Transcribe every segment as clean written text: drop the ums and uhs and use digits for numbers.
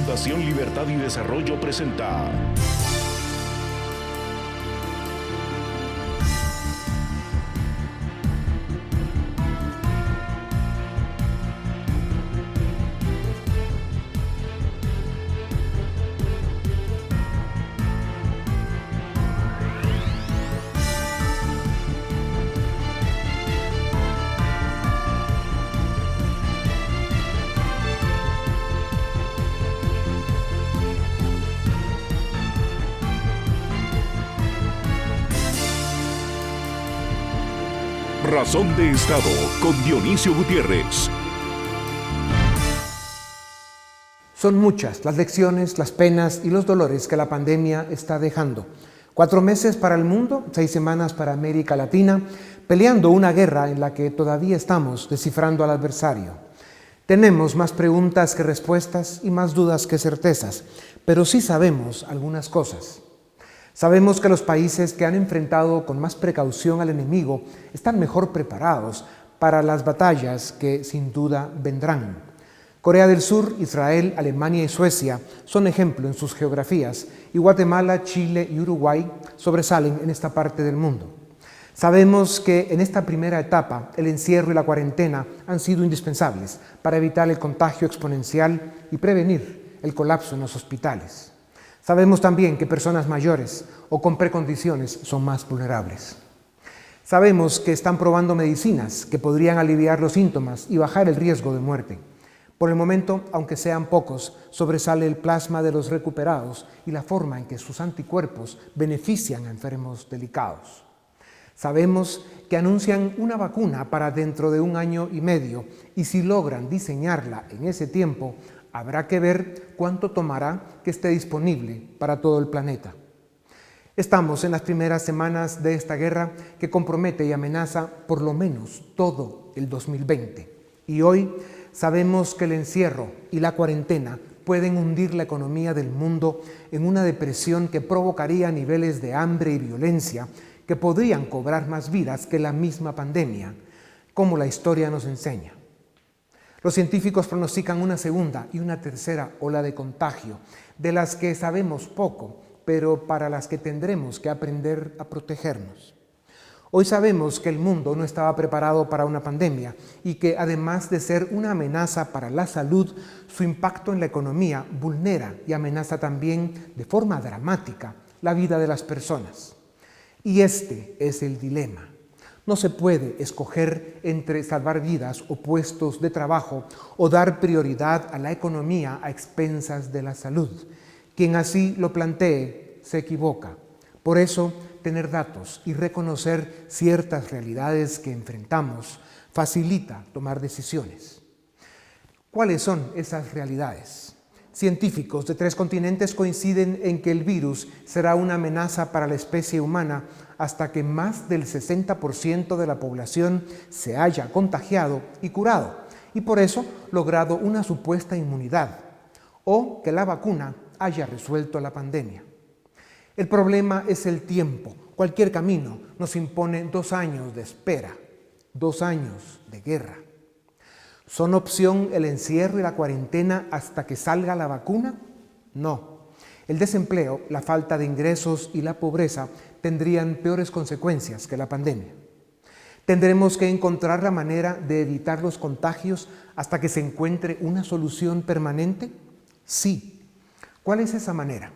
Fundación Libertad y Desarrollo presenta Razón de Estado con Dionisio Gutiérrez. Son muchas las lecciones, las penas y los dolores que la pandemia está dejando. 4 meses para el mundo, 6 semanas para América Latina, peleando una guerra en la que todavía estamos descifrando al adversario. Tenemos más preguntas que respuestas y más dudas que certezas, pero sí sabemos algunas cosas. Sabemos que los países que han enfrentado con más precaución al enemigo están mejor preparados para las batallas que sin duda vendrán. Corea del Sur, Israel, Alemania y Suecia son ejemplo en sus geografías, y Guatemala, Chile y Uruguay sobresalen en esta parte del mundo. Sabemos que en esta primera etapa el encierro y la cuarentena han sido indispensables para evitar el contagio exponencial y prevenir el colapso en los hospitales. Sabemos también que personas mayores o con precondiciones son más vulnerables. Sabemos que están probando medicinas que podrían aliviar los síntomas y bajar el riesgo de muerte. Por el momento, aunque sean pocos, sobresale el plasma de los recuperados y la forma en que sus anticuerpos benefician a enfermos delicados. Sabemos que anuncian una vacuna para dentro de 1 año y medio, y si logran diseñarla en ese tiempo, habrá que ver cuánto tomará que esté disponible para todo el planeta. Estamos en las primeras semanas de esta guerra que compromete y amenaza por lo menos todo el 2020. Y hoy sabemos que el encierro y la cuarentena pueden hundir la economía del mundo en una depresión que provocaría niveles de hambre y violencia que podrían cobrar más vidas que la misma pandemia, como la historia nos enseña. Los científicos pronostican una segunda y una tercera ola de contagio, de las que sabemos poco, pero para las que tendremos que aprender a protegernos. Hoy sabemos que el mundo no estaba preparado para una pandemia y que, además de ser una amenaza para la salud, su impacto en la economía vulnera y amenaza también de forma dramática la vida de las personas. Y este es el dilema. No se puede escoger entre salvar vidas o puestos de trabajo o dar prioridad a la economía a expensas de la salud. Quien así lo plantee se equivoca. Por eso, tener datos y reconocer ciertas realidades que enfrentamos facilita tomar decisiones. ¿Cuáles son esas realidades? Científicos de 3 continentes coinciden en que el virus será una amenaza para la especie humana hasta que más del 60% de la población se haya contagiado y curado, y por eso logrado una supuesta inmunidad, o que la vacuna haya resuelto la pandemia. El problema es el tiempo. Cualquier camino nos impone 2 años de espera, 2 años de guerra. ¿Son opción el encierro y la cuarentena hasta que salga la vacuna? No. El desempleo, la falta de ingresos y la pobreza tendrían peores consecuencias que la pandemia. ¿Tendremos que encontrar la manera de evitar los contagios hasta que se encuentre una solución permanente? Sí. ¿Cuál es esa manera?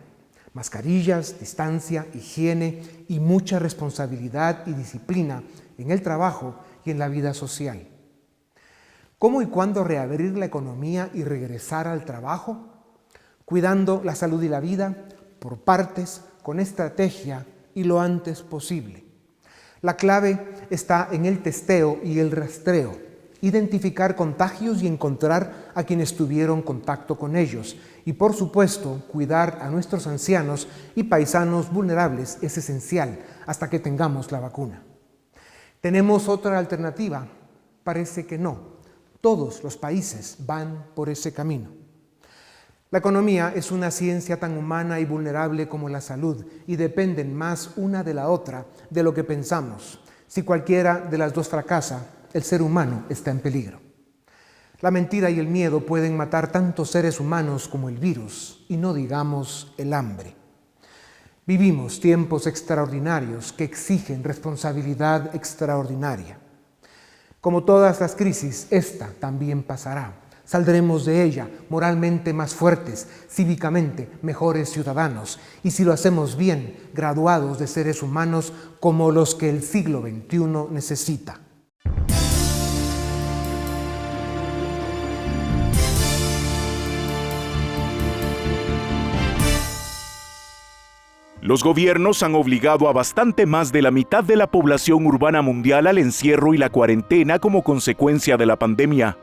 Mascarillas, distancia, higiene y mucha responsabilidad y disciplina en el trabajo y en la vida social. ¿Cómo y cuándo reabrir la economía y regresar al trabajo? Cuidando la salud y la vida por partes, con estrategia y lo antes posible. La clave está en el testeo y el rastreo, identificar contagios y encontrar a quienes tuvieron contacto con ellos. Y por supuesto, cuidar a nuestros ancianos y paisanos vulnerables es esencial hasta que tengamos la vacuna. ¿Tenemos otra alternativa? Parece que no. Todos los países van por ese camino. La economía es una ciencia tan humana y vulnerable como la salud y dependen más una de la otra de lo que pensamos. Si cualquiera de las dos fracasa, el ser humano está en peligro. La mentira y el miedo pueden matar tantos seres humanos como el virus, y no digamos el hambre. Vivimos tiempos extraordinarios que exigen responsabilidad extraordinaria. Como todas las crisis, esta también pasará. Saldremos de ella moralmente más fuertes, cívicamente mejores ciudadanos, y si lo hacemos bien, graduados de seres humanos como los que el siglo XXI necesita. Los gobiernos han obligado a bastante más de la mitad de la población urbana mundial al encierro y la cuarentena como consecuencia de la pandemia.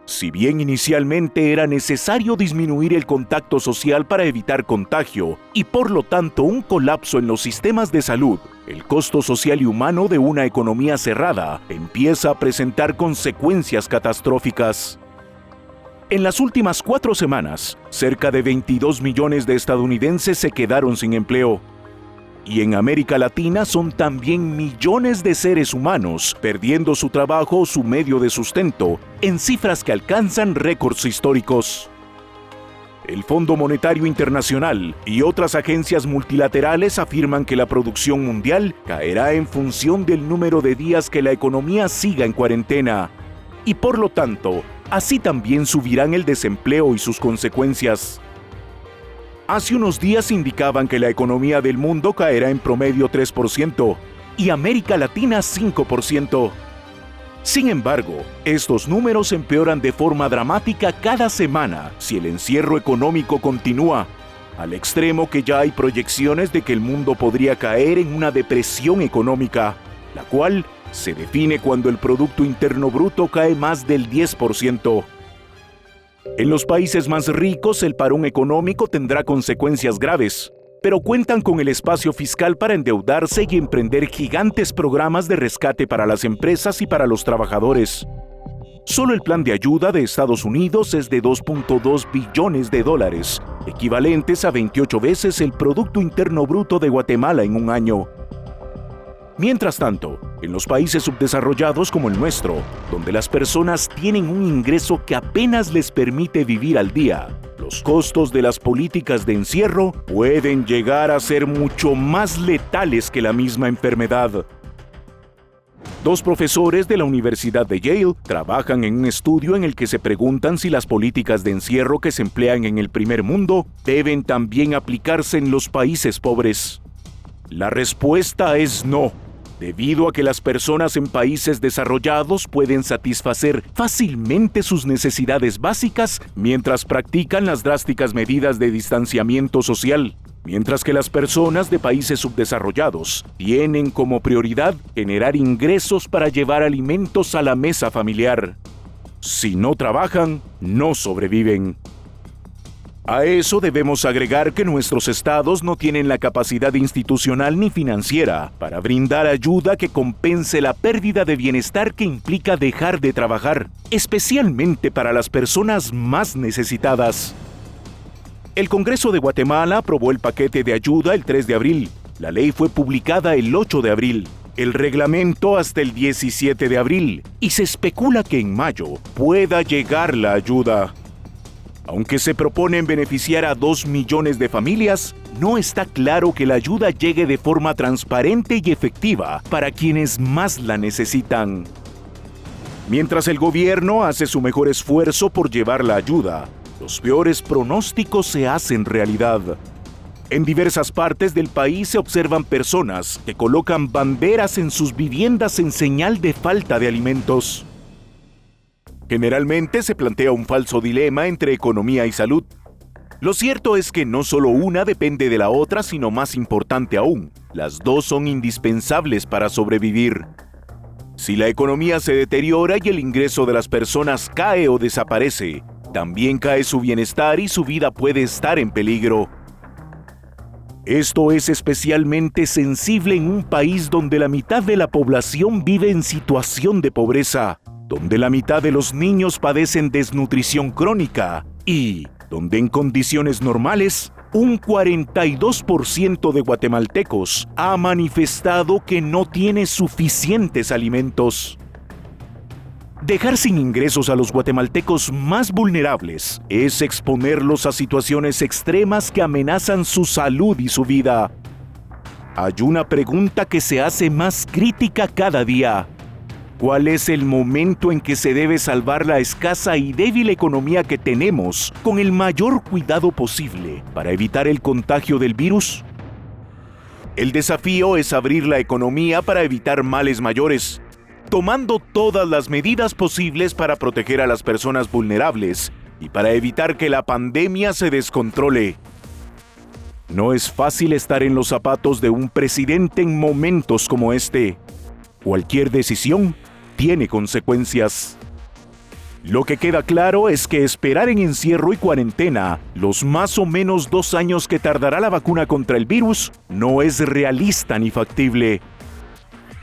Si bien inicialmente era necesario disminuir el contacto social para evitar contagio y por lo tanto un colapso en los sistemas de salud, el costo social y humano de una economía cerrada empieza a presentar consecuencias catastróficas. En las últimas 4 semanas, cerca de 22 millones de estadounidenses se quedaron sin empleo. Y en América Latina son también millones de seres humanos perdiendo su trabajo o su medio de sustento, en cifras que alcanzan récords históricos. El Fondo Monetario Internacional y otras agencias multilaterales afirman que la producción mundial caerá en función del número de días que la economía siga en cuarentena. Y por lo tanto, así también subirán el desempleo y sus consecuencias. Hace unos días indicaban que la economía del mundo caerá en promedio 3% y América Latina 5%. Sin embargo, estos números empeoran de forma dramática cada semana si el encierro económico continúa, al extremo que ya hay proyecciones de que el mundo podría caer en una depresión económica, la cual se define cuando el Producto Interno Bruto cae más del 10%. En los países más ricos, el parón económico tendrá consecuencias graves, pero cuentan con el espacio fiscal para endeudarse y emprender gigantes programas de rescate para las empresas y para los trabajadores. Solo el plan de ayuda de Estados Unidos es de $2.2 billones, equivalentes a 28 veces el Producto Interno Bruto de Guatemala en un año. Mientras tanto, en los países subdesarrollados como el nuestro, donde las personas tienen un ingreso que apenas les permite vivir al día, los costos de las políticas de encierro pueden llegar a ser mucho más letales que la misma enfermedad. 2 profesores de la Universidad de Yale trabajan en un estudio en el que se preguntan si las políticas de encierro que se emplean en el primer mundo deben también aplicarse en los países pobres. La respuesta es no, debido a que las personas en países desarrollados pueden satisfacer fácilmente sus necesidades básicas mientras practican las drásticas medidas de distanciamiento social, mientras que las personas de países subdesarrollados tienen como prioridad generar ingresos para llevar alimentos a la mesa familiar. Si no trabajan, no sobreviven. A eso debemos agregar que nuestros estados no tienen la capacidad institucional ni financiera para brindar ayuda que compense la pérdida de bienestar que implica dejar de trabajar, especialmente para las personas más necesitadas. El Congreso de Guatemala aprobó el paquete de ayuda el 3 de abril. La ley fue publicada el 8 de abril. El reglamento hasta el 17 de abril. Y se especula que en mayo pueda llegar la ayuda. Aunque se proponen beneficiar a 2 millones de familias, no está claro que la ayuda llegue de forma transparente y efectiva para quienes más la necesitan. Mientras el gobierno hace su mejor esfuerzo por llevar la ayuda, los peores pronósticos se hacen realidad. En diversas partes del país se observan personas que colocan banderas en sus viviendas en señal de falta de alimentos. Generalmente se plantea un falso dilema entre economía y salud. Lo cierto es que no solo una depende de la otra, sino más importante aún, las dos son indispensables para sobrevivir. Si la economía se deteriora y el ingreso de las personas cae o desaparece, también cae su bienestar y su vida puede estar en peligro. Esto es especialmente sensible en un país donde la mitad de la población vive en situación de pobreza, donde la mitad de los niños padecen desnutrición crónica y donde en condiciones normales, un 42% de guatemaltecos ha manifestado que no tiene suficientes alimentos. Dejar sin ingresos a los guatemaltecos más vulnerables es exponerlos a situaciones extremas que amenazan su salud y su vida. Hay una pregunta que se hace más crítica cada día. ¿Cuál es el momento en que se debe salvar la escasa y débil economía que tenemos con el mayor cuidado posible para evitar el contagio del virus? El desafío es abrir la economía para evitar males mayores, tomando todas las medidas posibles para proteger a las personas vulnerables y para evitar que la pandemia se descontrole. No es fácil estar en los zapatos de un presidente en momentos como este. Cualquier decisión tiene consecuencias. Lo que queda claro es que esperar en encierro y cuarentena los más o menos 2 años que tardará la vacuna contra el virus no es realista ni factible.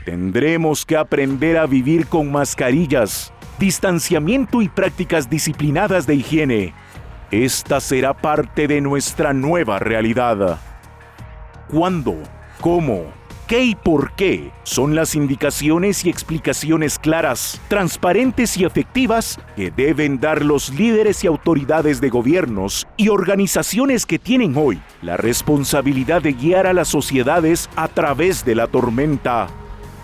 Tendremos que aprender a vivir con mascarillas, distanciamiento y prácticas disciplinadas de higiene. Esta será parte de nuestra nueva realidad. ¿Cuándo? ¿Cómo? ¿Qué y por qué? Son las indicaciones y explicaciones claras, transparentes y efectivas que deben dar los líderes y autoridades de gobiernos y organizaciones que tienen hoy la responsabilidad de guiar a las sociedades a través de la tormenta.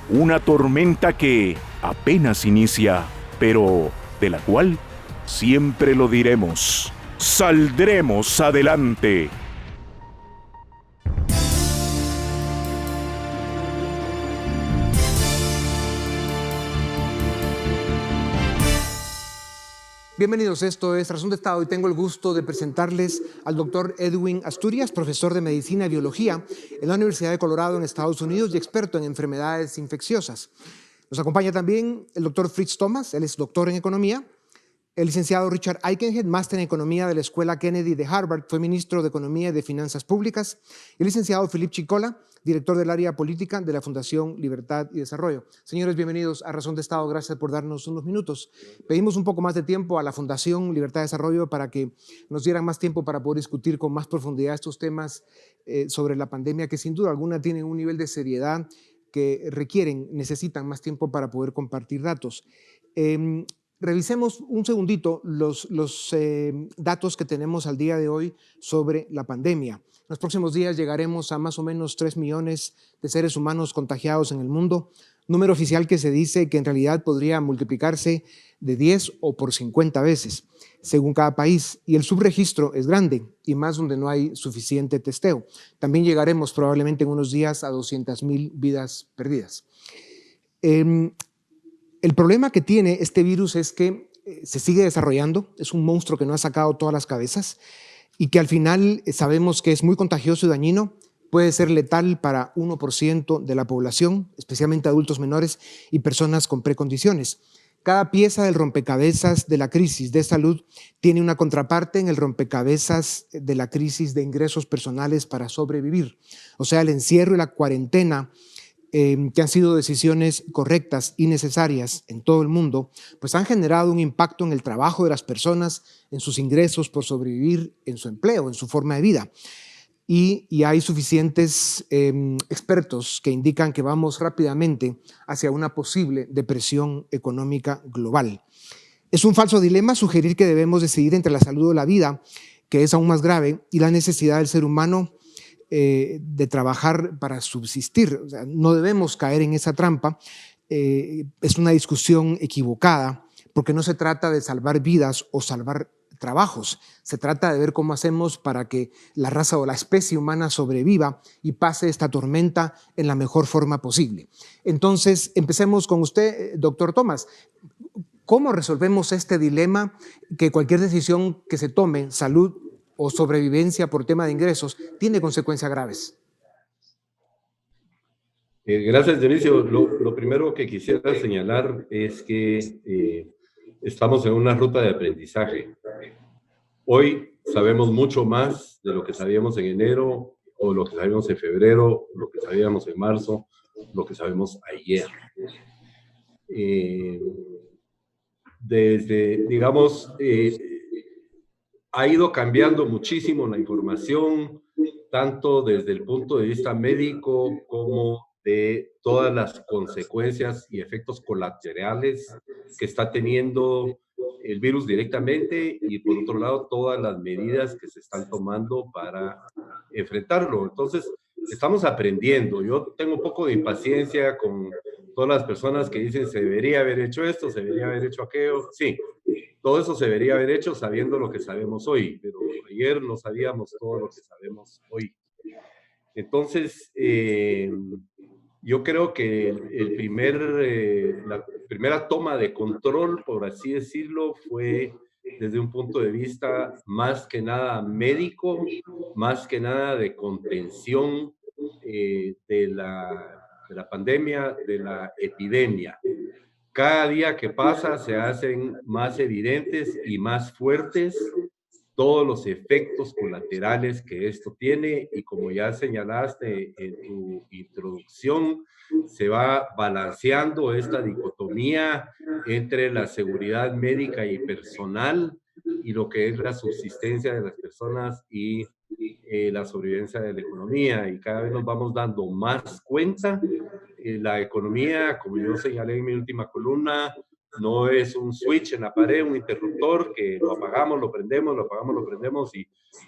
Una tormenta que apenas inicia, pero de la cual siempre lo diremos: saldremos adelante. Bienvenidos, esto es Razón de Estado y tengo el gusto de presentarles al doctor Edwin Asturias, profesor de Medicina y Biología en la Universidad de Colorado en Estados Unidos y experto en enfermedades infecciosas. Nos acompaña también el doctor Fritz Thomas, él es doctor en Economía. El licenciado Richard Aikenhead, máster en Economía de la Escuela Kennedy de Harvard, fue ministro de Economía y de Finanzas Públicas. Y el licenciado Philippe Chicola, director del área política de la Fundación Libertad y Desarrollo. Señores, bienvenidos a Razón de Estado. Gracias por darnos unos minutos. Pedimos un poco más de tiempo a la Fundación Libertad y Desarrollo para que nos dieran más tiempo para poder discutir con más profundidad estos temas sobre la pandemia, que sin duda alguna tienen un nivel de seriedad que necesitan más tiempo para poder compartir datos. Revisemos un segundito los datos que tenemos al día de hoy sobre la pandemia. En los próximos días llegaremos a más o menos 3 millones de seres humanos contagiados en el mundo, número oficial que se dice que en realidad podría multiplicarse de 10 o por 50 veces, según cada país, y el subregistro es grande, y más donde no hay suficiente testeo. También llegaremos probablemente en unos días a 200,000 vidas perdidas. El problema que tiene este virus es que se sigue desarrollando, es un monstruo que no ha sacado todas las cabezas y que al final sabemos que es muy contagioso y dañino, puede ser letal para 1% de la población, especialmente adultos menores y personas con precondiciones. Cada pieza del rompecabezas de la crisis de salud tiene una contraparte en el rompecabezas de la crisis de ingresos personales para sobrevivir. O sea, el encierro y la cuarentena, que han sido decisiones correctas y necesarias en todo el mundo, pues han generado un impacto en el trabajo de las personas, en sus ingresos por sobrevivir, en su empleo, en su forma de vida. Y hay suficientes expertos que indican que vamos rápidamente hacia una posible depresión económica global. Es un falso dilema sugerir que debemos decidir entre la salud o la vida, que es aún más grave, y la necesidad del ser humano de trabajar para subsistir. O sea, no debemos caer en esa trampa. Es una discusión equivocada porque no se trata de salvar vidas o salvar trabajos. Se trata de ver cómo hacemos para que la raza o la especie humana sobreviva y pase esta tormenta en la mejor forma posible. Entonces, empecemos con usted, doctor Thomas. ¿Cómo resolvemos este dilema que cualquier decisión que se tome, salud o sobrevivencia por tema de ingresos, tiene consecuencias graves? Gracias, Dionisio. Lo primero que quisiera señalar es que estamos en una ruta de aprendizaje. Hoy sabemos mucho más de lo que sabíamos en enero, o lo que sabíamos en febrero, lo que sabíamos en marzo, lo que sabemos ayer. Digamos, ha ido cambiando muchísimo la información, tanto desde el punto de vista médico como de todas las consecuencias y efectos colaterales que está teniendo el virus directamente y por otro lado todas las medidas que se están tomando para enfrentarlo. Entonces, estamos aprendiendo. Yo tengo un poco de impaciencia con todas las personas que dicen se debería haber hecho esto, se debería haber hecho aquello. Sí, todo eso se debería haber hecho sabiendo lo que sabemos hoy, pero ayer no sabíamos todo lo que sabemos hoy. Entonces, yo creo que la primera toma de control, por así decirlo, fue desde un punto de vista más que nada médico, más que nada de contención de la pandemia, de la epidemia. Cada día que pasa se hacen más evidentes y más fuertes todos los efectos colaterales que esto tiene y como ya señalaste en tu introducción, se va balanceando esta dicotomía entre la seguridad médica y personal y lo que es la subsistencia de las personas y la sobrevivencia de la economía. Y cada vez nos vamos dando más cuenta. La economía, como yo señalé en mi última columna, no es un switch en la pared, un interruptor que lo apagamos, lo prendemos, lo apagamos, lo prendemos y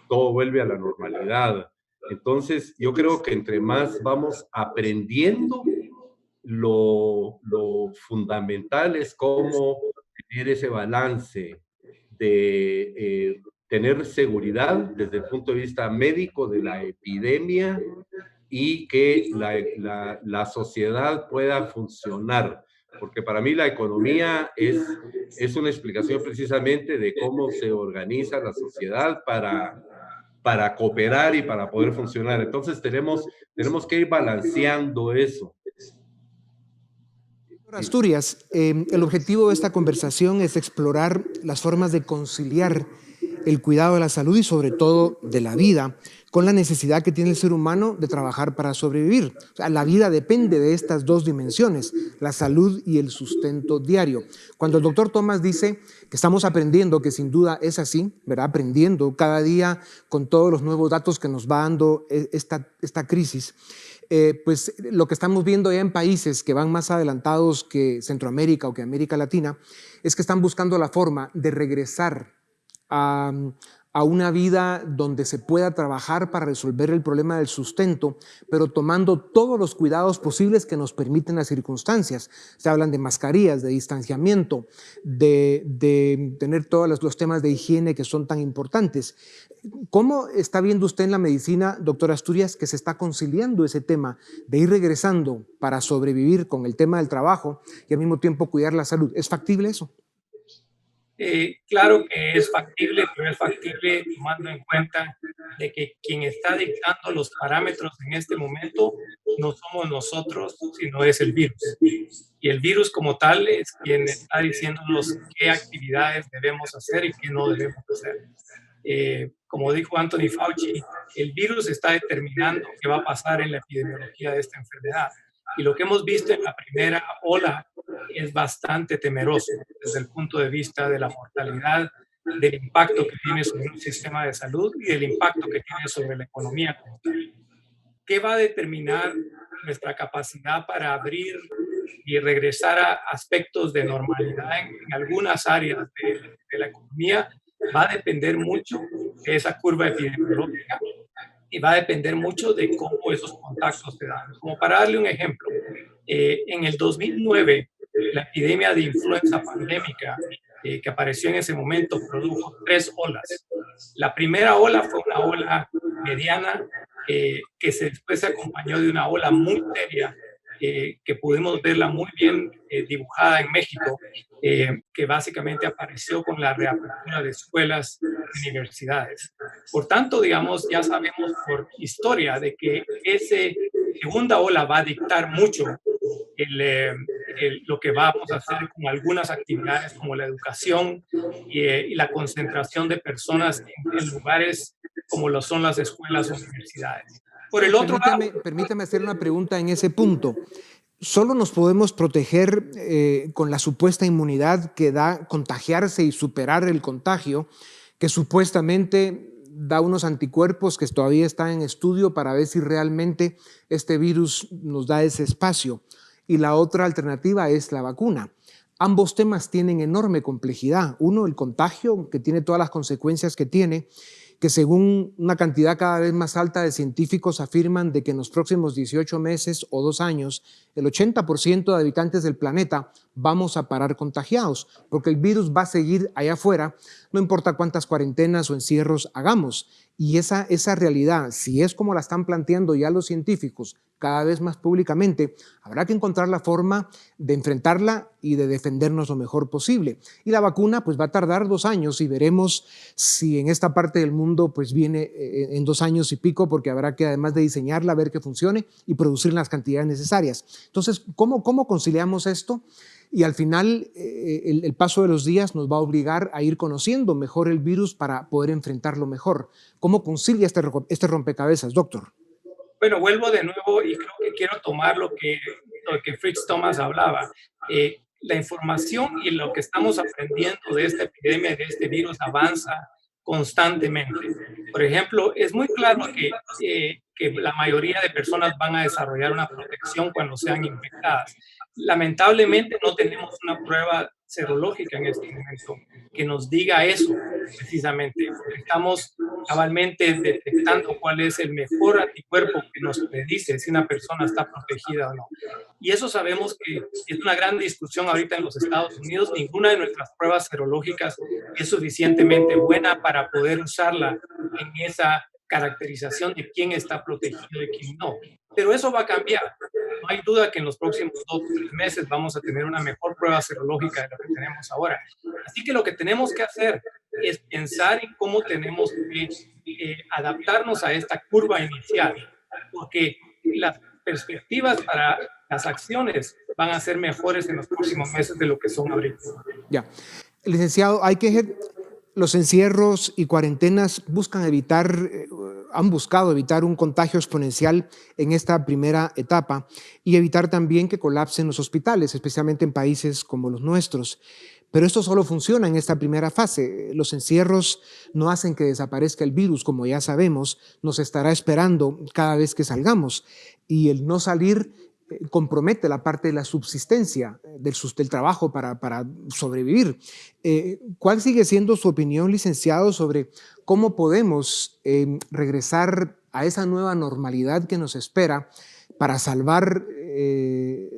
todo vuelve a la normalidad. Entonces, yo creo que entre más vamos aprendiendo, lo fundamental es cómo tener ese balance de tener seguridad desde el punto de vista médico de la epidemia y que la sociedad pueda funcionar. Porque para mí la economía es una explicación precisamente de cómo se organiza la sociedad para cooperar y para poder funcionar. Entonces tenemos que ir balanceando eso. Asturias, el objetivo de esta conversación es explorar las formas de conciliar el cuidado de la salud y sobre todo de la vida con la necesidad que tiene el ser humano de trabajar para sobrevivir. O sea, la vida depende de estas dos dimensiones, la salud y el sustento diario. Cuando el doctor Tomás dice que estamos aprendiendo, que sin duda es así, ¿verdad? Aprendiendo cada día con todos los nuevos datos que nos va dando esta crisis, pues lo que estamos viendo ya en países que van más adelantados que Centroamérica o que América Latina es que están buscando la forma de regresar a una vida donde se pueda trabajar para resolver el problema del sustento, pero tomando todos los cuidados posibles que nos permiten las circunstancias. Se hablan de mascarillas, de distanciamiento, de tener todos los temas de higiene que son tan importantes. ¿Cómo está viendo usted en la medicina, doctor Asturias, que se está conciliando ese tema de ir regresando para sobrevivir con el tema del trabajo y al mismo tiempo cuidar la salud? ¿Es factible eso? Claro que es factible, pero es factible tomando en cuenta de que quien está dictando los parámetros en este momento no somos nosotros, sino es el virus. Y el virus como tal es quien está diciéndonos qué actividades debemos hacer y qué no debemos hacer. Como dijo Anthony Fauci, el virus está determinando qué va a pasar en la epidemiología de esta enfermedad. Y lo que hemos visto en la primera ola es bastante temeroso desde el punto de vista de la mortalidad, del impacto que tiene sobre el sistema de salud y del impacto que tiene sobre la economía. ¿Qué va a determinar nuestra capacidad para abrir y regresar a aspectos de normalidad en algunas áreas de la economía? Va a depender mucho de esa curva epidemiológica y va a depender mucho de cómo esos contactos se dan. Como para darle un ejemplo, en el 2009, la epidemia de influenza pandémica que apareció en ese momento produjo 3 olas. La primera ola fue una ola mediana que después se acompañó de una ola muy seria que pudimos verla muy bien dibujada en México, que básicamente apareció con la reapertura de escuelas y universidades. Por tanto, digamos, ya sabemos por historia de que esa segunda ola va a dictar mucho lo que vamos a hacer con algunas actividades como la educación y la concentración de personas en lugares como lo son las escuelas o universidades. Por el otro lado, permítame hacer una pregunta en ese punto. ¿Solo nos podemos proteger con la supuesta inmunidad que da contagiarse y superar el contagio, que supuestamente da unos anticuerpos que todavía están en estudio para ver si realmente este virus nos da ese espacio. Y la otra alternativa es la vacuna. Ambos temas tienen enorme complejidad. Uno, el contagio, que tiene todas las consecuencias que tiene, que según una cantidad cada vez más alta de científicos afirman de que en los próximos 18 meses o 2 años, el 80% de habitantes del planeta vamos a parar contagiados, porque el virus va a seguir allá afuera, no importa cuántas cuarentenas o encierros hagamos. Y esa realidad, si es como la están planteando ya los científicos, cada vez más públicamente, habrá que encontrar la forma de enfrentarla y de defendernos lo mejor posible. Y la vacuna pues va a tardar 2 años y veremos si en esta parte del mundo pues viene en 2 años y pico, porque habrá que además de diseñarla, ver que funcione y producir las cantidades necesarias. Entonces, ¿cómo conciliamos esto? Y al final, el paso de los días nos va a obligar a ir conociendo mejor el virus para poder enfrentarlo mejor. ¿Cómo concilia este rompecabezas, doctor? Bueno, vuelvo de nuevo y creo que quiero tomar lo que Fritz Thomas hablaba. La información y lo que estamos aprendiendo de esta epidemia, de este virus, avanza constantemente. Por ejemplo, es muy claro que la mayoría de personas van a desarrollar una protección cuando sean infectadas. Lamentablemente no tenemos una prueba serológica en este momento que nos diga eso precisamente. Estamos cabalmente detectando cuál es el mejor anticuerpo que nos predice si una persona está protegida o no. Y eso sabemos que es una gran discusión ahorita en los Estados Unidos. Ninguna de nuestras pruebas serológicas es suficientemente buena para poder usarla en esa caracterización de quién está protegido y quién no. Pero eso va a cambiar. No hay duda que en los próximos 2 o 3 meses vamos a tener una mejor prueba serológica de lo que tenemos ahora. Así que lo que tenemos que hacer es pensar en cómo tenemos que adaptarnos a esta curva inicial, porque las perspectivas para las acciones van a ser mejores en los próximos meses de lo que son ahorita. Ya. Licenciado, los encierros y cuarentenas han buscado evitar un contagio exponencial en esta primera etapa y evitar también que colapsen los hospitales, especialmente en países como los nuestros. Pero esto solo funciona en esta primera fase. Los encierros no hacen que desaparezca el virus, como ya sabemos, nos estará esperando cada vez que salgamos. Y el no salir compromete la parte de la subsistencia del trabajo para sobrevivir. ¿Cuál sigue siendo su opinión, licenciado, sobre cómo podemos regresar a esa nueva normalidad que nos espera para salvar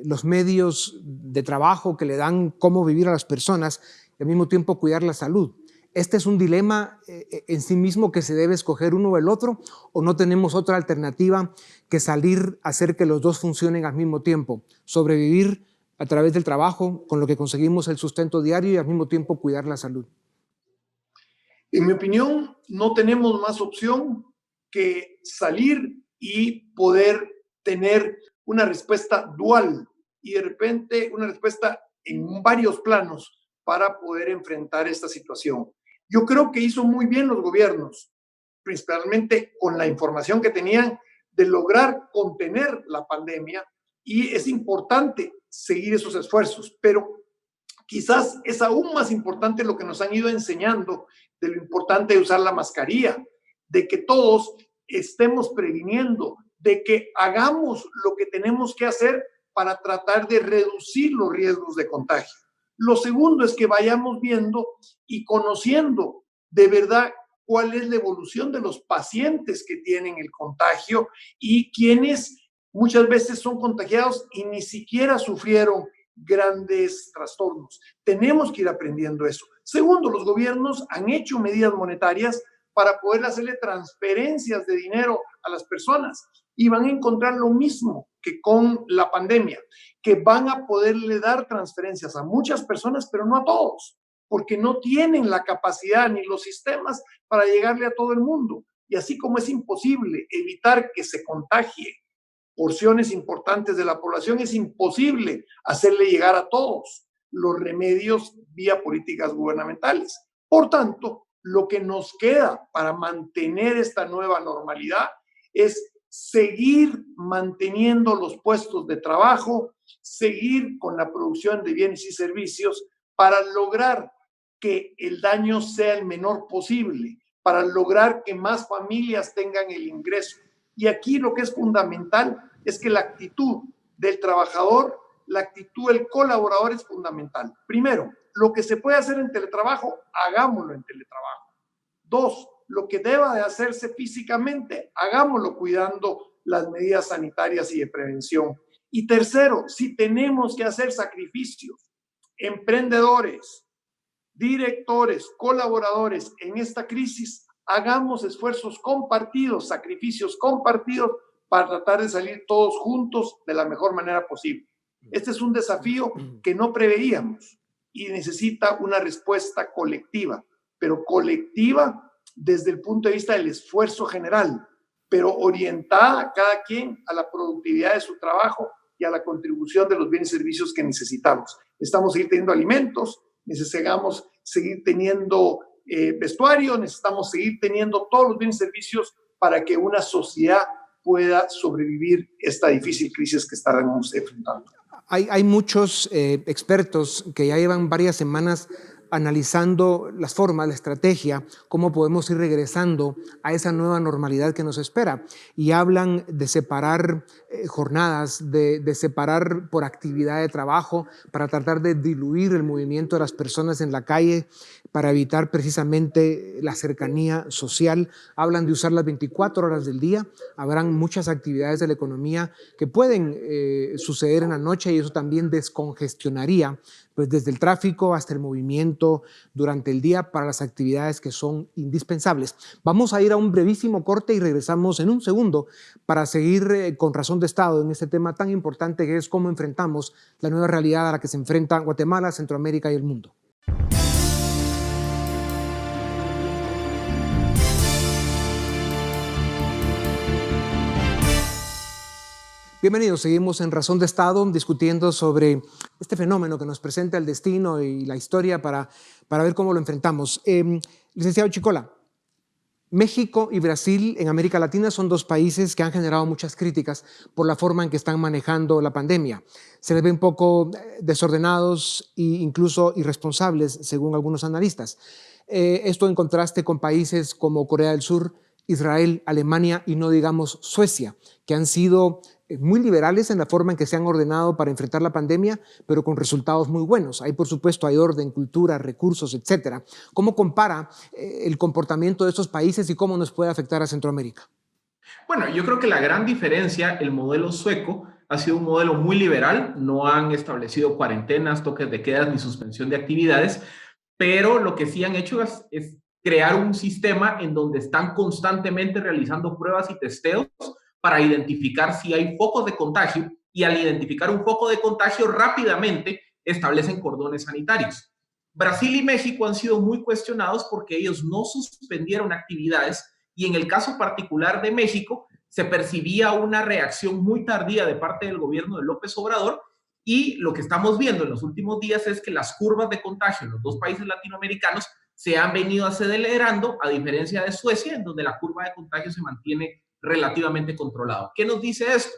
los medios de trabajo que le dan cómo vivir a las personas y al mismo tiempo cuidar la salud? ¿Este es un dilema en sí mismo que se debe escoger uno o el otro, o no tenemos otra alternativa que salir a hacer que los dos funcionen al mismo tiempo? Sobrevivir a través del trabajo, con lo que conseguimos el sustento diario, y al mismo tiempo cuidar la salud. En mi opinión, no tenemos más opción que salir y poder tener una respuesta dual y de repente una respuesta en varios planos para poder enfrentar esta situación. Yo creo que hizo muy bien los gobiernos, principalmente con la información que tenían, de lograr contener la pandemia, y es importante seguir esos esfuerzos, pero quizás es aún más importante lo que nos han ido enseñando de lo importante de usar la mascarilla, de que todos estemos previniendo, de que hagamos lo que tenemos que hacer para tratar de reducir los riesgos de contagio. Lo segundo es que vayamos viendo y conociendo de verdad cuál es la evolución de los pacientes que tienen el contagio y quienes muchas veces son contagiados y ni siquiera sufrieron grandes trastornos. Tenemos que ir aprendiendo eso. Segundo, los gobiernos han hecho medidas monetarias para poder hacerle transferencias de dinero a las personas y van a encontrar lo mismo que con la pandemia, que van a poderle dar transferencias a muchas personas, pero no a todos, porque no tienen la capacidad ni los sistemas para llegarle a todo el mundo. Y así como es imposible evitar que se contagie porciones importantes de la población, es imposible hacerle llegar a todos los remedios vía políticas gubernamentales. Por tanto, lo que nos queda para mantener esta nueva normalidad es seguir manteniendo los puestos de trabajo, seguir con la producción de bienes y servicios para lograr que el daño sea el menor posible, para lograr que más familias tengan el ingreso. Y aquí lo que es fundamental es que la actitud del trabajador, la actitud del colaborador es fundamental. Primero, lo que se puede hacer en teletrabajo, hagámoslo en teletrabajo. Dos, lo que deba de hacerse físicamente, hagámoslo cuidando las medidas sanitarias y de prevención. Y tercero, si tenemos que hacer sacrificios, emprendedores, directores, colaboradores en esta crisis, hagamos esfuerzos compartidos, sacrificios compartidos para tratar de salir todos juntos de la mejor manera posible. Este es un desafío que no preveíamos y necesita una respuesta colectiva, pero colectiva desde el punto de vista del esfuerzo general, pero orientada a cada quien a la productividad de su trabajo y a la contribución de los bienes y servicios que necesitamos. Necesitamos seguir teniendo alimentos, necesitamos seguir teniendo vestuario, necesitamos seguir teniendo todos los bienes y servicios para que una sociedad pueda sobrevivir esta difícil crisis que estamos enfrentando. Hay muchos expertos que ya llevan varias semanas analizando las formas, la estrategia, cómo podemos ir regresando a esa nueva normalidad que nos espera. Y hablan de separar jornadas, de separar por actividad de trabajo, para tratar de diluir el movimiento de las personas en la calle, para evitar precisamente la cercanía social. Hablan de usar las 24 horas del día. Habrán muchas actividades de la economía que pueden suceder en la noche y eso también descongestionaría pues desde el tráfico hasta el movimiento durante el día para las actividades que son indispensables. Vamos a ir a un brevísimo corte y regresamos en un segundo para seguir con Razón de Estado en este tema tan importante que es cómo enfrentamos la nueva realidad a la que se enfrentan Guatemala, Centroamérica y el mundo. Bienvenidos, seguimos en Razón de Estado discutiendo sobre este fenómeno que nos presenta el destino y la historia para ver cómo lo enfrentamos. Licenciado Chicola, México y Brasil en América Latina son dos países que han generado muchas críticas por la forma en que están manejando la pandemia. Se les ve un poco desordenados e incluso irresponsables, según algunos analistas. Esto en contraste con países como Corea del Sur, Israel, Alemania y no digamos Suecia, que han sido muy liberales en la forma en que se han ordenado para enfrentar la pandemia, pero con resultados muy buenos. Ahí, por supuesto, hay orden, cultura, recursos, etcétera. ¿Cómo compara el comportamiento de estos países y cómo nos puede afectar a Centroamérica? Bueno, yo creo que la gran diferencia, el modelo sueco ha sido un modelo muy liberal, no han establecido cuarentenas, toques de quedas ni suspensión de actividades, pero lo que sí han hecho es crear un sistema en donde están constantemente realizando pruebas y testeos para identificar si hay focos de contagio y al identificar un foco de contagio rápidamente establecen cordones sanitarios. Brasil y México han sido muy cuestionados porque ellos no suspendieron actividades y en el caso particular de México se percibía una reacción muy tardía de parte del gobierno de López Obrador y lo que estamos viendo en los últimos días es que las curvas de contagio en los dos países latinoamericanos se han venido acelerando a diferencia de Suecia, en donde la curva de contagio se mantiene relativamente controlado. ¿Qué nos dice esto?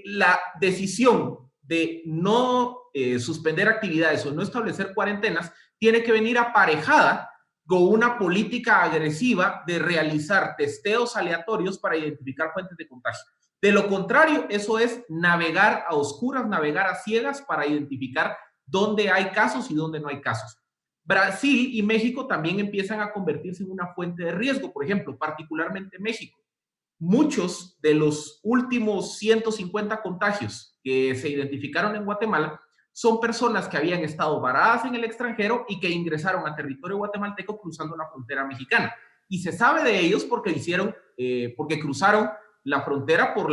La decisión de no suspender actividades o no establecer cuarentenas tiene que venir aparejada con una política agresiva de realizar testeos aleatorios para identificar fuentes de contagio. De lo contrario, eso es navegar a oscuras, navegar a ciegas para identificar dónde hay casos y dónde no hay casos. Brasil y México también empiezan a convertirse en una fuente de riesgo, por ejemplo, particularmente México. Muchos de los últimos 150 contagios que se identificaron en Guatemala son personas que habían estado varadas en el extranjero y que ingresaron a territorio guatemalteco cruzando la frontera mexicana. Y se sabe de ellos porque porque cruzaron la frontera por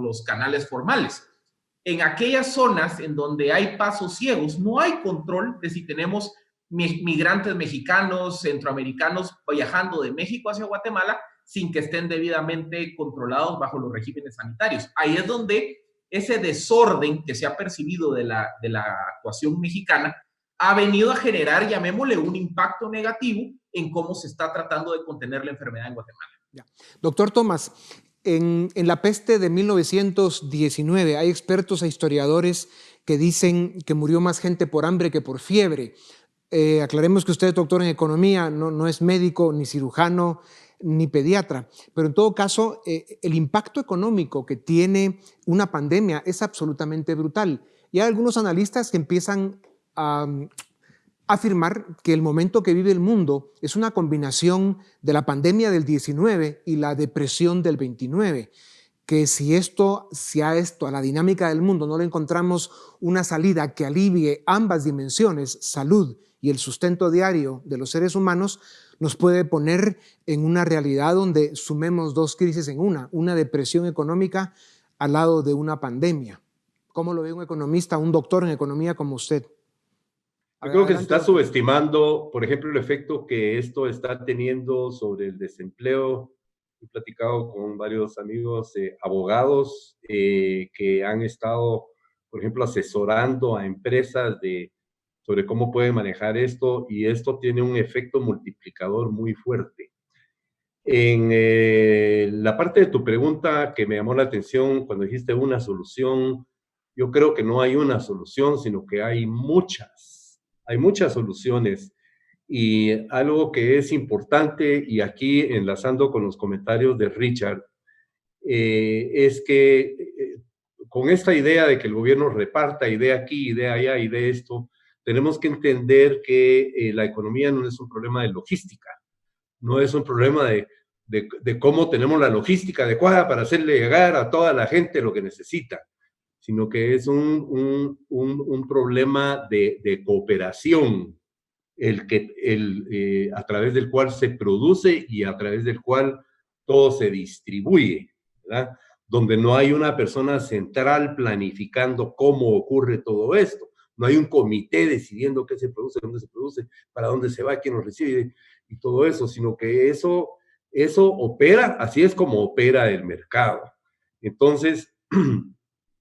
los canales formales. En aquellas zonas en donde hay pasos ciegos, no hay control de si tenemos migrantes mexicanos, centroamericanos viajando de México hacia Guatemala sin que estén debidamente controlados bajo los regímenes sanitarios. Ahí es donde ese desorden que se ha percibido de la actuación mexicana ha venido a generar, llamémosle, un impacto negativo en cómo se está tratando de contener la enfermedad en Guatemala. Ya. Doctor Tomás, en la peste de 1919 hay expertos e historiadores que dicen que murió más gente por hambre que por fiebre. Aclaremos que usted es doctor en economía, no es médico, ni cirujano, ni pediatra, pero en todo caso, el impacto económico que tiene una pandemia es absolutamente brutal. Y hay algunos analistas que empiezan a afirmar que el momento que vive el mundo es una combinación de la pandemia del 19 y la depresión del 29, que si a la dinámica del mundo, no le encontramos una salida que alivie ambas dimensiones, salud y el sustento diario de los seres humanos, nos puede poner en una realidad donde sumemos dos crisis en una depresión económica al lado de una pandemia. ¿Cómo lo ve un economista, un doctor en economía como usted? Yo creo que se está subestimando, por ejemplo, el efecto que esto está teniendo sobre el desempleo. He platicado con varios amigos abogados que han estado, por ejemplo, asesorando a empresas sobre cómo pueden manejar esto, y esto tiene un efecto multiplicador muy fuerte. En la parte de tu pregunta que me llamó la atención cuando dijiste una solución, yo creo que no hay una solución, sino que hay muchas soluciones. Y algo que es importante, y aquí enlazando con los comentarios de Richard, es que con esta idea de que el gobierno reparta, idea aquí, idea allá, idea esto, tenemos que entender que la economía no es un problema de logística, no es un problema de cómo tenemos la logística adecuada para hacerle llegar a toda la gente lo que necesita, sino que es un problema de cooperación, a través del cual se produce y a través del cual todo se distribuye, ¿verdad? Donde no hay una persona central planificando cómo ocurre todo esto. No hay un comité decidiendo qué se produce, dónde se produce, para dónde se va, quién lo recibe y todo eso, sino que eso opera, así es como opera el mercado. Entonces,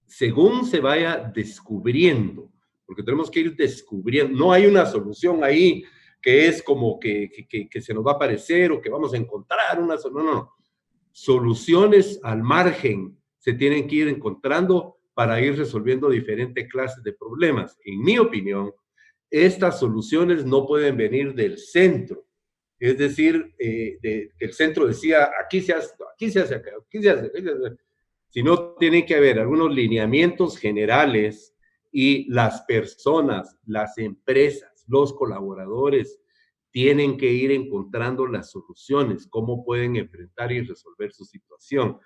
según se vaya descubriendo, porque tenemos que ir descubriendo, no hay una solución ahí que es como que se nos va a aparecer o que vamos a encontrar una solución, no. Soluciones al margen se tienen que ir encontrando para ir resolviendo diferentes clases de problemas. En mi opinión, estas soluciones no pueden venir del centro. Es decir, el centro decía, aquí se hace, aquí se hace, aquí se hace, sino tienen que haber algunos lineamientos generales y las personas, las empresas, los colaboradores tienen que ir encontrando las soluciones, cómo pueden enfrentar y resolver su situación.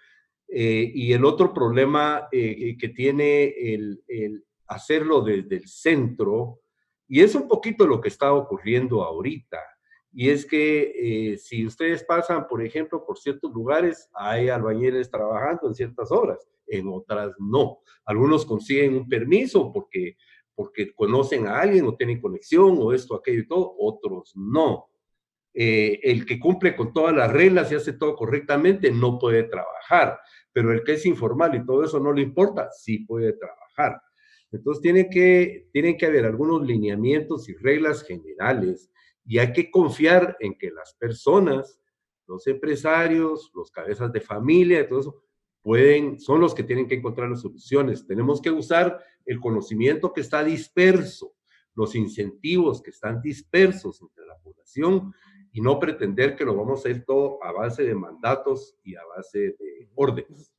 Y el otro problema que tiene el hacerlo desde el centro, y es un poquito lo que está ocurriendo ahorita, y es que si ustedes pasan, por ejemplo, por ciertos lugares, hay albañiles trabajando en ciertas obras, en otras no. Algunos consiguen un permiso porque conocen a alguien o tienen conexión o esto, aquello y todo, otros no. El que cumple con todas las reglas y hace todo correctamente no puede trabajar, pero el que es informal y todo eso no le importa, sí puede trabajar. Entonces tienen que haber algunos lineamientos y reglas generales, y hay que confiar en que las personas, los empresarios, los cabezas de familia, y todo eso, son los que tienen que encontrar las soluciones. Tenemos que usar el conocimiento que está disperso, los incentivos que están dispersos entre la población, y no pretender que lo vamos a hacer todo a base de mandatos y a base de órdenes.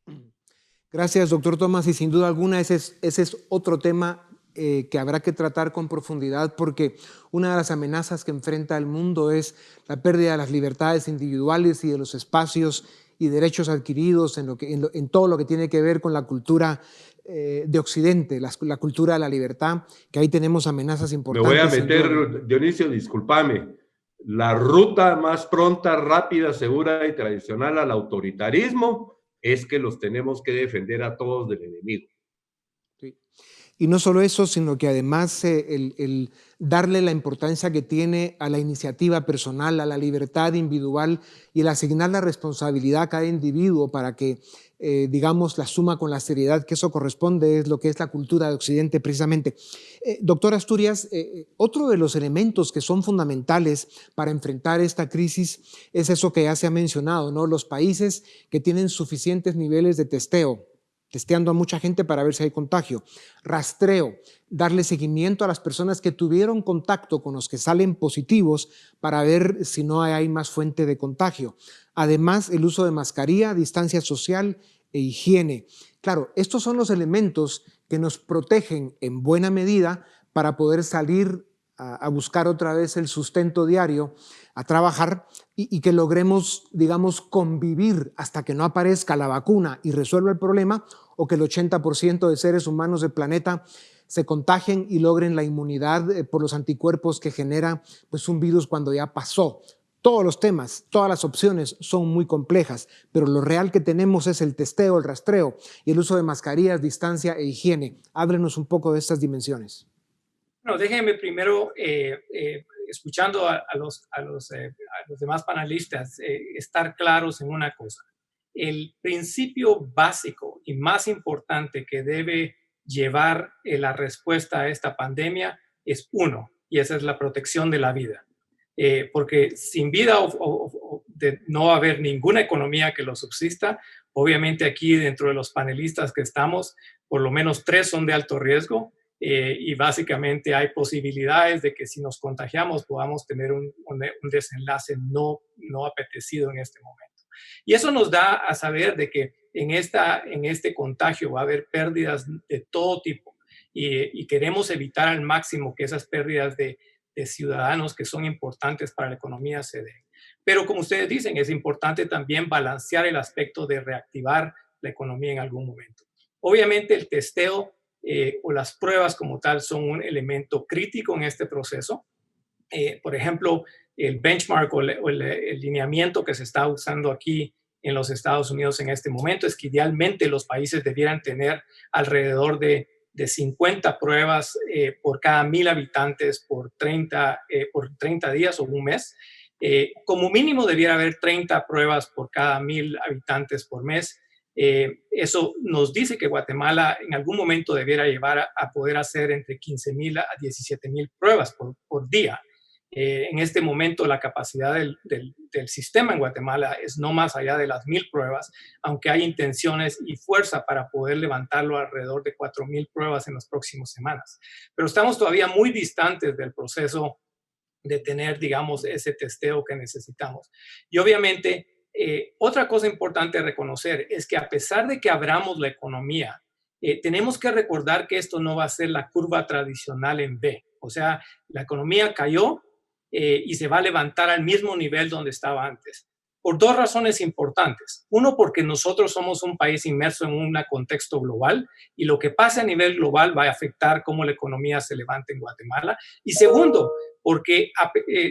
Gracias, doctor Tomás, y sin duda alguna ese es otro tema que habrá que tratar con profundidad, porque una de las amenazas que enfrenta el mundo es la pérdida de las libertades individuales y de los espacios y derechos adquiridos en todo lo que tiene que ver con la cultura de Occidente, la cultura de la libertad, que ahí tenemos amenazas importantes. Me voy a meter, Dionisio, discúlpame, la ruta más pronta, rápida, segura y tradicional al autoritarismo es que los tenemos que defender a todos del enemigo. Sí. Y no solo eso, sino que además el darle la importancia que tiene a la iniciativa personal, a la libertad individual y el asignar la responsabilidad a cada individuo para que, digamos, la suma con la seriedad que eso corresponde es lo que es la cultura de Occidente precisamente. Doctor Asturias, otro de los elementos que son fundamentales para enfrentar esta crisis es eso que ya se ha mencionado, ¿no? Los países que tienen suficientes niveles de testeo, testeando a mucha gente para ver si hay contagio. Rastreo, darle seguimiento a las personas que tuvieron contacto con los que salen positivos para ver si no hay más fuente de contagio. Además, el uso de mascarilla, distancia social e higiene. Claro, estos son los elementos que nos protegen en buena medida para poder salir a buscar otra vez el sustento diario, a trabajar y que logremos, digamos, convivir hasta que no aparezca la vacuna y resuelva el problema, o que el 80% de seres humanos del planeta se contagien y logren la inmunidad por los anticuerpos que genera pues, un virus cuando ya pasó. Todos los temas, todas las opciones son muy complejas, pero lo real que tenemos es el testeo, el rastreo y el uso de mascarillas, distancia e higiene. Háblenos un poco de estas dimensiones. Bueno, déjenme primero, escuchando a los demás panelistas, estar claros en una cosa. El principio básico y más importante que debe llevar la respuesta a esta pandemia es uno, y esa es la protección de la vida. Porque sin vida no va a haber ninguna economía que lo subsista. Obviamente aquí dentro de los panelistas que estamos, por lo menos 3 son de alto riesgo. Y básicamente hay posibilidades de que si nos contagiamos podamos tener un desenlace no apetecido en este momento. Y eso nos da a saber de que en este contagio va a haber pérdidas de todo tipo y queremos evitar al máximo que esas pérdidas de ciudadanos que son importantes para la economía se den. Pero como ustedes dicen, es importante también balancear el aspecto de reactivar la economía en algún momento. Obviamente el testeo o las pruebas como tal son un elemento crítico en este proceso. Por ejemplo, el benchmark o el lineamiento que se está usando aquí en los Estados Unidos en este momento es que idealmente los países debieran tener alrededor de 50 pruebas por cada 1,000 habitantes por 30 días o un mes. Como mínimo debiera haber 30 pruebas por cada 1,000 habitantes por mes. Eso nos dice que Guatemala en algún momento debiera llevar a poder hacer entre 15,000 a 17,000 pruebas por día. En este momento la capacidad del sistema en Guatemala es no más allá de las 1,000 pruebas, aunque hay intenciones y fuerza para poder levantarlo alrededor de 4,000 pruebas en las próximas semanas. Pero estamos todavía muy distantes del proceso de tener, digamos, ese testeo que necesitamos. Y obviamente, otra cosa importante a reconocer es que a pesar de que abramos la economía, tenemos que recordar que esto no va a ser la curva tradicional en V. O sea, la economía cayó y se va a levantar al mismo nivel donde estaba antes. Por 2 razones importantes. Uno, porque nosotros somos un país inmerso en un contexto global y lo que pasa a nivel global va a afectar cómo la economía se levanta en Guatemala. Y segundo, porque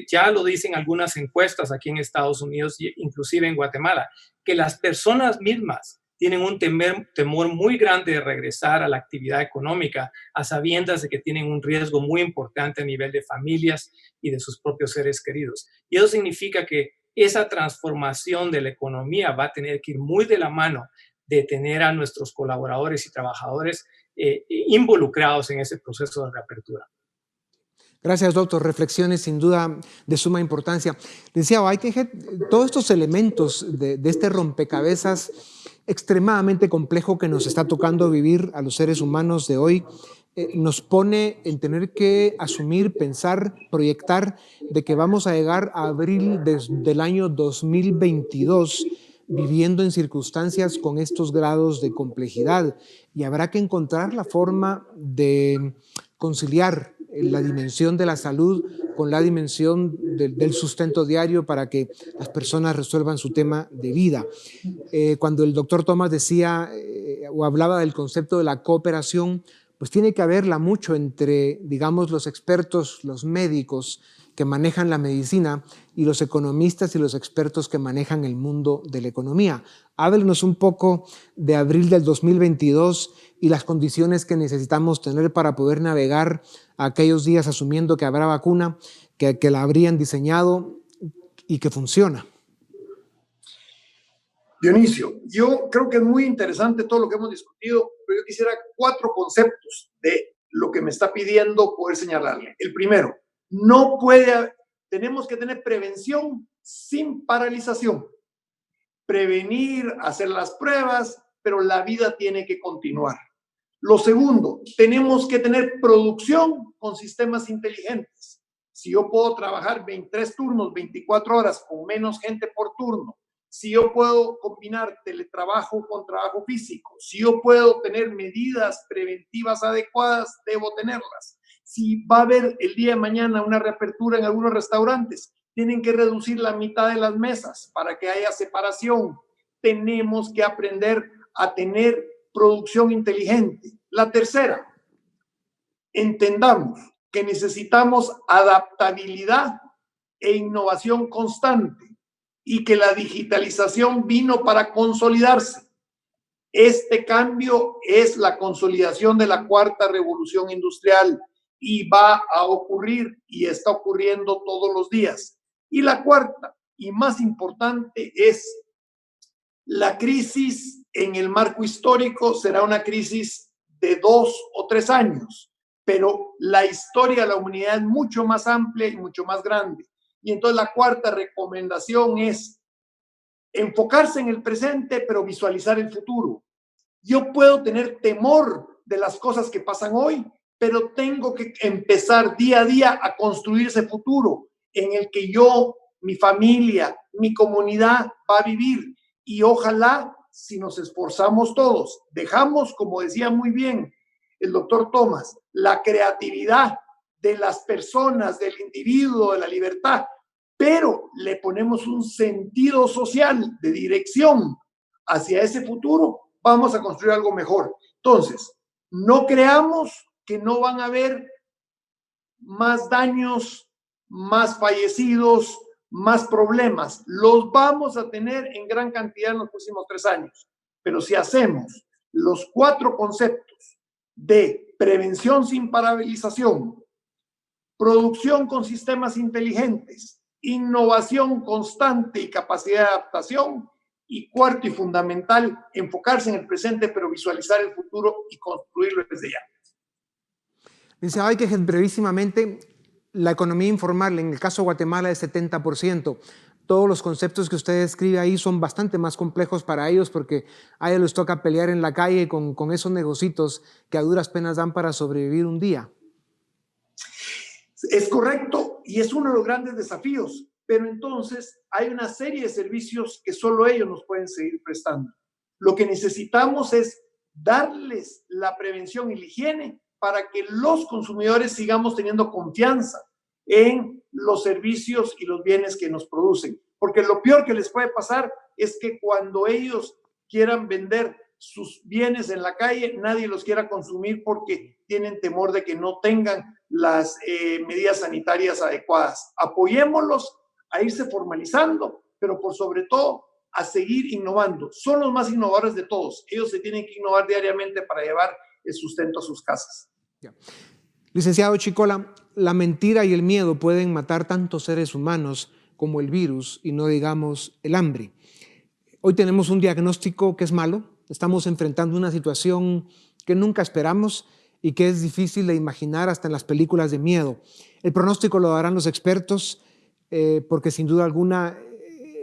ya lo dicen algunas encuestas aquí en Estados Unidos, inclusive en Guatemala, que las personas mismas tienen un temor muy grande de regresar a la actividad económica a sabiendas de que tienen un riesgo muy importante a nivel de familias y de sus propios seres queridos. Y eso significa que esa transformación de la economía va a tener que ir muy de la mano de tener a nuestros colaboradores y trabajadores involucrados en ese proceso de reapertura. Gracias, doctor. Reflexiones sin duda de suma importancia. Decía Whitehead, todos estos elementos de este rompecabezas extremadamente complejo que nos está tocando vivir a los seres humanos de hoy, nos pone en tener que asumir, pensar, proyectar de que vamos a llegar a abril del año 2022 viviendo en circunstancias con estos grados de complejidad y habrá que encontrar la forma de conciliar la dimensión de la salud con la dimensión del sustento diario para que las personas resuelvan su tema de vida. Cuando el doctor Thomas decía o hablaba del concepto de la cooperación, pues tiene que haberla mucho entre, digamos, los expertos, los médicos que manejan la medicina y los economistas y los expertos que manejan el mundo de la economía. Háblenos un poco de abril del 2022 y las condiciones que necesitamos tener para poder navegar aquellos días asumiendo que habrá vacuna, que la habrían diseñado y que funciona. Dionisio, yo creo que es muy interesante todo lo que hemos discutido, pero yo quisiera 4 conceptos de lo que me está pidiendo poder señalarle. El primero, tenemos que tener prevención sin paralización. Prevenir, hacer las pruebas, pero la vida tiene que continuar. Lo segundo, tenemos que tener producción con sistemas inteligentes. Si yo puedo trabajar 23 turnos, 24 horas con menos gente por turno, si yo puedo combinar teletrabajo con trabajo físico, si yo puedo tener medidas preventivas adecuadas, debo tenerlas. Si va a haber el día de mañana una reapertura en algunos restaurantes, tienen que reducir la mitad de las mesas para que haya separación. Tenemos que aprender a tener producción inteligente. La tercera, entendamos que necesitamos adaptabilidad e innovación constante y que la digitalización vino para consolidarse. Este cambio es la consolidación de la cuarta revolución industrial y va a ocurrir y está ocurriendo todos los días. Y la cuarta y más importante es la crisis en el marco histórico será una crisis de 2 o 3 años, pero la historia de la humanidad es mucho más amplia y mucho más grande. Y entonces la cuarta recomendación es enfocarse en el presente, pero visualizar el futuro. Yo puedo tener temor de las cosas que pasan hoy, pero tengo que empezar día a día a construir ese futuro en el que yo, mi familia, mi comunidad va a vivir. Y ojalá, si nos esforzamos todos, dejamos, como decía muy bien el doctor Thomas, la creatividad de las personas, del individuo, de la libertad, pero le ponemos un sentido social de dirección hacia ese futuro, vamos a construir algo mejor. Entonces, no creamos que no van a haber más daños, más fallecidos, más problemas. Los vamos a tener en gran cantidad en los próximos 3 años. Pero si hacemos los 4 conceptos de prevención sin paralización, producción con sistemas inteligentes, innovación constante y capacidad de adaptación, y cuarto y fundamental, enfocarse en el presente, pero visualizar el futuro y construirlo desde ya. Licenciado, hay que brevísimamente, la economía informal, en el caso de Guatemala, es 70%. Todos los conceptos que usted describe ahí son bastante más complejos para ellos porque a ellos les toca pelear en la calle con esos negocios que a duras penas dan para sobrevivir un día. Es correcto y es uno de los grandes desafíos, pero entonces hay una serie de servicios que solo ellos nos pueden seguir prestando. Lo que necesitamos es darles la prevención y la higiene para que los consumidores sigamos teniendo confianza en los servicios y los bienes que nos producen. Porque lo peor que les puede pasar es que cuando ellos quieran vender sus bienes en la calle, nadie los quiera consumir porque tienen temor de que no tengan las medidas sanitarias adecuadas. Apoyémoslos a irse formalizando, pero por sobre todo a seguir innovando. Son los más innovadores de todos. Ellos se tienen que innovar diariamente para llevar el sustento a sus casas. Ya. Licenciado Chicola, la mentira y el miedo pueden matar tantos seres humanos como el virus y no digamos el hambre. Hoy tenemos un diagnóstico que es malo, estamos enfrentando una situación que nunca esperamos y que es difícil de imaginar hasta en las películas de miedo. El pronóstico lo darán los expertos porque sin duda alguna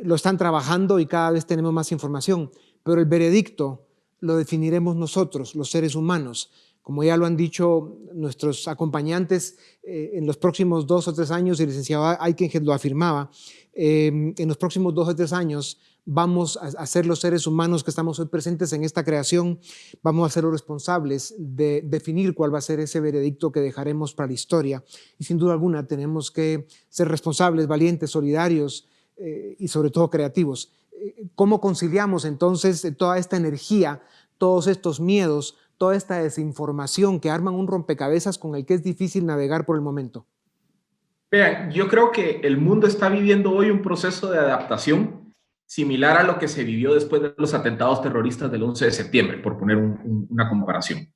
lo están trabajando y cada vez tenemos más información, pero el veredicto lo definiremos nosotros, los seres humanos. Como ya lo han dicho nuestros acompañantes, en los próximos 2 o 3 años, y el licenciado Aikenhead lo afirmaba, en los próximos 2 o 3 años vamos a ser los seres humanos que estamos hoy presentes en esta creación, vamos a ser los responsables de definir cuál va a ser ese veredicto que dejaremos para la historia. Y sin duda alguna tenemos que ser responsables, valientes, solidarios y sobre todo creativos. ¿Cómo conciliamos entonces toda esta energía, todos estos miedos, toda esta desinformación que arman un rompecabezas con el que es difícil navegar por el momento? Vean, yo creo que el mundo está viviendo hoy un proceso de adaptación similar a lo que se vivió después de los atentados terroristas del 11 de septiembre, por poner una comparación.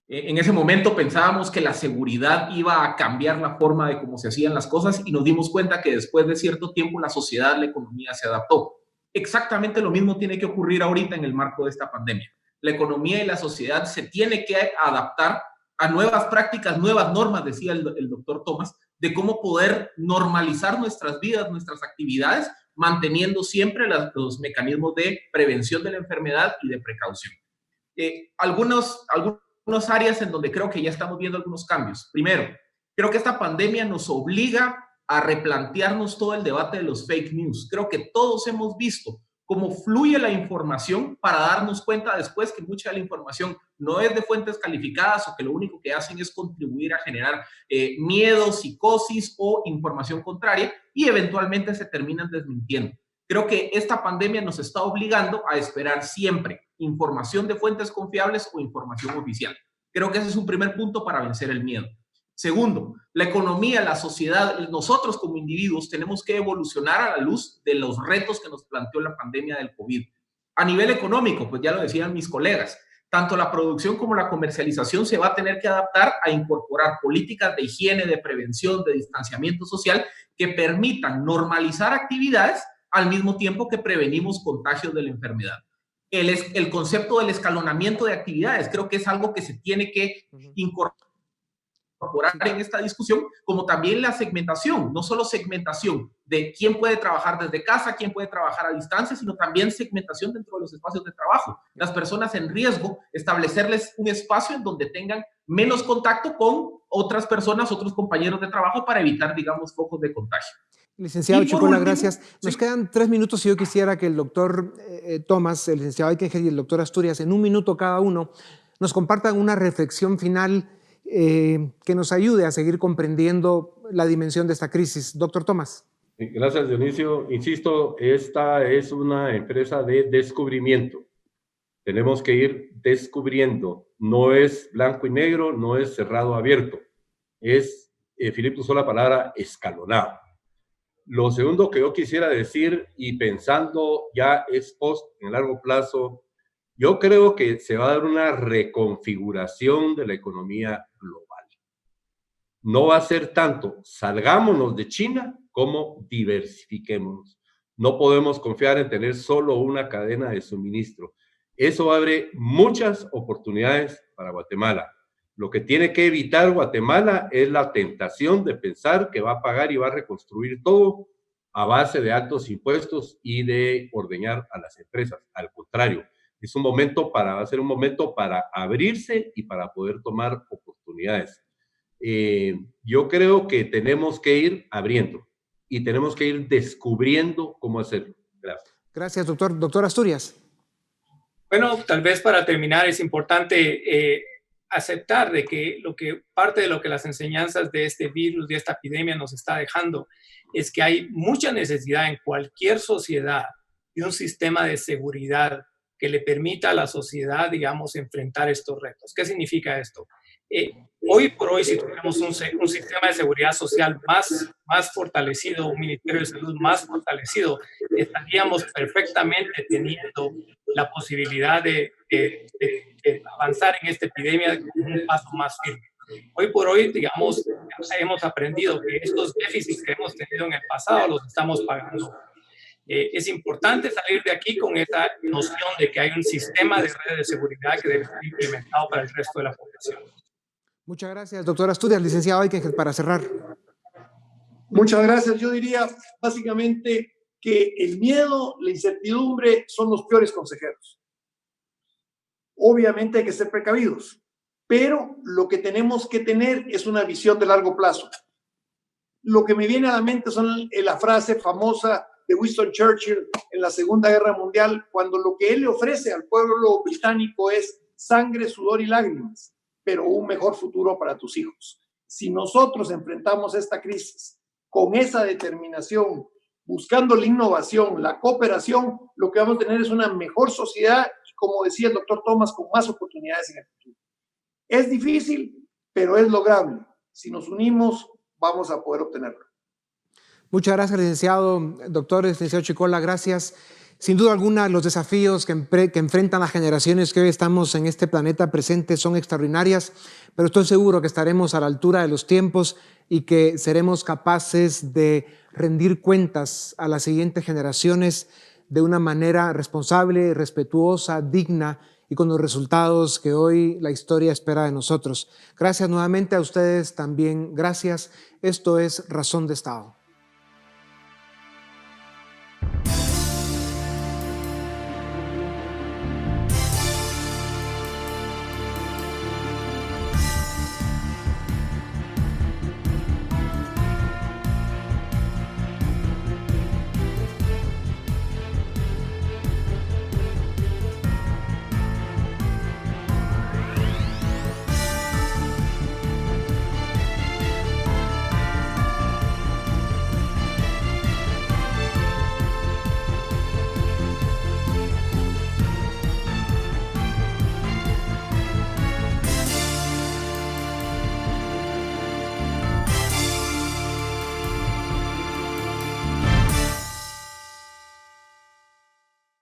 En ese momento pensábamos que la seguridad iba a cambiar la forma de cómo se hacían las cosas y nos dimos cuenta que después de cierto tiempo la sociedad, la economía se adaptó. Exactamente lo mismo tiene que ocurrir ahorita en el marco de esta pandemia. La economía y la sociedad se tiene que adaptar a nuevas prácticas, nuevas normas, decía el doctor Thomas, de cómo poder normalizar nuestras vidas, nuestras actividades, manteniendo siempre los mecanismos de prevención de la enfermedad y de precaución. algunas áreas en donde creo que ya estamos viendo algunos cambios. Primero, creo que esta pandemia nos obliga a replantearnos todo el debate de los fake news. Creo que todos hemos visto cómo fluye la información para darnos cuenta después que mucha de la información no es de fuentes calificadas o que lo único que hacen es contribuir a generar miedo, psicosis o información contraria y eventualmente se terminan desmintiendo. Creo que esta pandemia nos está obligando a esperar siempre información de fuentes confiables o información oficial. Creo que ese es un primer punto para vencer el miedo. Segundo, la economía, la sociedad, nosotros como individuos tenemos que evolucionar a la luz de los retos que nos planteó la pandemia del COVID. A nivel económico, pues ya lo decían mis colegas, tanto la producción como la comercialización se va a tener que adaptar a incorporar políticas de higiene, de prevención, de distanciamiento social que permitan normalizar actividades al mismo tiempo que prevenimos contagios de la enfermedad. El concepto del escalonamiento de actividades creo que es algo que se tiene que incorporar en esta discusión, como también la segmentación, no solo segmentación de quién puede trabajar desde casa, quién puede trabajar a distancia, sino también segmentación dentro de los espacios de trabajo. Las personas en riesgo, establecerles un espacio en donde tengan menos contacto con otras personas, otros compañeros de trabajo para evitar, digamos, focos de contagio. Licenciado Chicola, gracias. Nos quedan 3 minutos y yo quisiera que el doctor Tomás, el licenciado Eikenhead y el doctor Asturias, en 1 minuto cada uno, nos compartan una reflexión final que nos ayude a seguir comprendiendo la dimensión de esta crisis. Doctor Tomás. Gracias, Dionisio. Insisto, esta es una empresa de descubrimiento. Tenemos que ir descubriendo. No es blanco y negro, no es cerrado o abierto. Es, Filipe usó la palabra escalonado. Lo segundo que yo quisiera decir, y pensando ya es post en largo plazo, yo creo que se va a dar una reconfiguración de la economía global. No va a ser tanto salgámonos de China como diversifiquémonos. No podemos confiar en tener solo una cadena de suministro. Eso abre muchas oportunidades para Guatemala. Lo que tiene que evitar Guatemala es la tentación de pensar que va a pagar y va a reconstruir todo a base de altos impuestos y de ordeñar a las empresas. Al contrario, va a ser un momento para abrirse y para poder tomar oportunidades. Yo creo que tenemos que ir abriendo y tenemos que ir descubriendo cómo hacerlo. Gracias. Gracias, doctor. Doctor Asturias. Bueno, tal vez para terminar es importante aceptar de que parte de lo que las enseñanzas de este virus, de esta epidemia nos está dejando, es que hay mucha necesidad en cualquier sociedad de un sistema de seguridad que le permita a la sociedad, digamos, enfrentar estos retos. ¿Qué significa esto? Hoy por hoy, si tuviéramos un sistema de seguridad social más fortalecido, un Ministerio de Salud más fortalecido, estaríamos perfectamente teniendo la posibilidad de avanzar en esta epidemia con un paso más firme. Hoy por hoy, digamos, hemos aprendido que estos déficits que hemos tenido en el pasado los estamos pagando. Es importante salir de aquí con esa noción de que hay un sistema de redes de seguridad que debe ser implementado para el resto de la población. Muchas gracias, doctor Asturias. Licenciado Eikenhead, para cerrar. Muchas gracias. Yo diría básicamente que el miedo, la incertidumbre son los peores consejeros. Obviamente hay que ser precavidos, pero lo que tenemos que tener es una visión de largo plazo. Lo que me viene a la mente son la frase famosa de Winston Churchill en la Segunda Guerra Mundial, cuando lo que él le ofrece al pueblo británico es sangre, sudor y lágrimas, pero un mejor futuro para tus hijos. Si nosotros enfrentamos esta crisis con esa determinación, buscando la innovación, la cooperación, lo que vamos a tener es una mejor sociedad y, como decía el doctor Tomás, con más oportunidades en el futuro. Es difícil, pero es lograble. Si nos unimos, vamos a poder obtenerlo. Muchas gracias, licenciado. Doctor, licenciado Chicola, gracias. Sin duda alguna, los desafíos que enfrentan las generaciones que hoy estamos en este planeta presente son extraordinarias, pero estoy seguro que estaremos a la altura de los tiempos y que seremos capaces de rendir cuentas a las siguientes generaciones de una manera responsable, respetuosa, digna y con los resultados que hoy la historia espera de nosotros. Gracias nuevamente a ustedes también. Gracias. Esto es Razón de Estado.